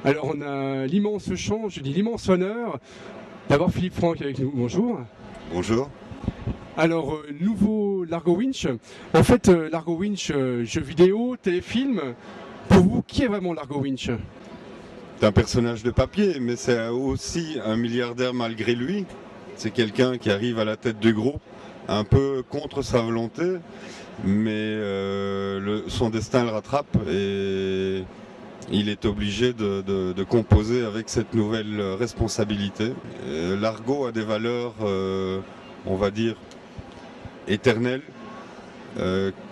Alors on a l'immense chance, je dis l'immense honneur d'avoir Philippe Franck avec nous. Bonjour. Bonjour. Alors nouveau Largo Winch. En fait Largo Winch, jeu vidéo, téléfilm. Pour vous, qui est vraiment Largo Winch? C'est un personnage de papier, mais c'est aussi un milliardaire malgré lui. C'est quelqu'un qui arrive à la tête du groupe, un peu contre sa volonté, mais son destin le rattrape et il est obligé de composer avec cette nouvelle responsabilité. Largo a des valeurs, on va dire, éternelles,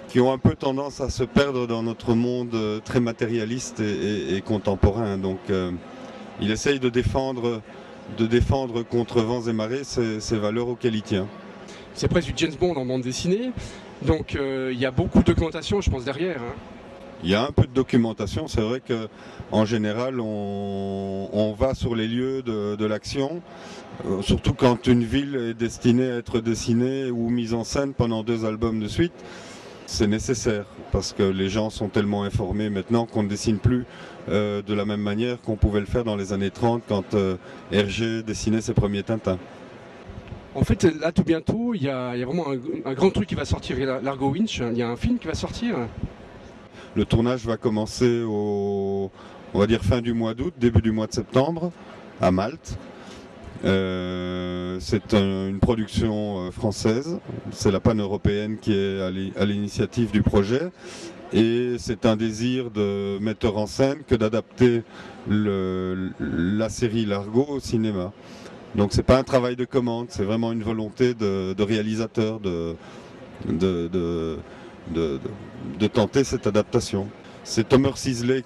qui ont un peu tendance à se perdre dans notre monde très matérialiste et contemporain. Donc il essaye de défendre contre vents et marées ces valeurs auxquelles il tient. C'est presque du James Bond en bande dessinée. Donc il y a beaucoup de documentation, je pense, derrière. Hein. Il y a un peu de documentation, c'est vrai qu'en général on va sur les lieux de l'action, surtout quand une ville est destinée à être dessinée ou mise en scène pendant 2 albums de suite. C'est nécessaire parce que les gens sont tellement informés maintenant qu'on ne dessine plus de la même manière qu'on pouvait le faire dans les années 30 quand Hergé dessinait ses premiers Tintins. En fait, là tout bientôt, il y a vraiment un grand truc qui va sortir, Largo Winch. Il y a un film qui va sortir. Le tournage va commencer on va dire fin du mois d'août, début du mois de septembre, à Malte. C'est une production française, c'est la pan-européenne qui est à l'initiative du projet et c'est un désir de metteur en scène que d'adapter la série Largo au cinéma. Donc c'est pas un travail de commande, c'est vraiment une volonté de réalisateur de tenter cette adaptation. C'est Thomas Sisley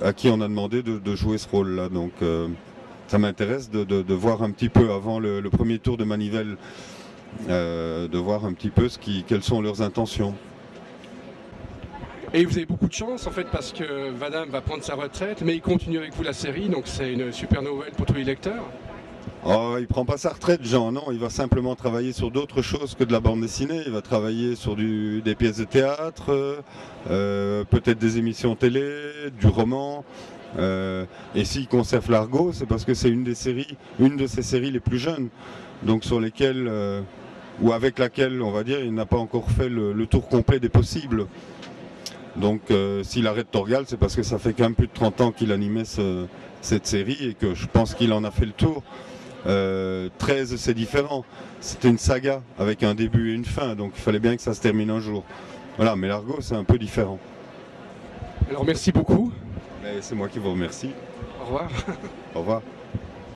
à qui on a demandé de jouer ce rôle-là. Donc ça m'intéresse de voir un petit peu avant le premier tour de Manivelle, de voir un petit peu quelles sont leurs intentions. Et vous avez beaucoup de chance en fait parce que Van Damme va prendre sa retraite, mais il continue avec vous la série, donc c'est une super nouvelle pour tous les lecteurs. Oh, il prend pas sa retraite, Jean, non, il va simplement travailler sur d'autres choses que de la bande dessinée. Il va travailler sur des pièces de théâtre, peut-être des émissions télé, du roman. Et s'il conserve Largo, c'est parce que c'est une de ses séries les plus jeunes, donc sur lesquelles, ou avec laquelle, on va dire, il n'a pas encore fait le tour complet des possibles. Donc s'il arrête Torgal, c'est parce que ça fait quand même plus de 30 ans qu'il animait cette série et que je pense qu'il en a fait le tour. 13 c'est différent, c'était une saga avec un début et une fin, donc il fallait bien que ça se termine un jour. Voilà, mais Largo c'est un peu différent. Alors merci beaucoup. C'est moi qui vous remercie. Au revoir. Au revoir.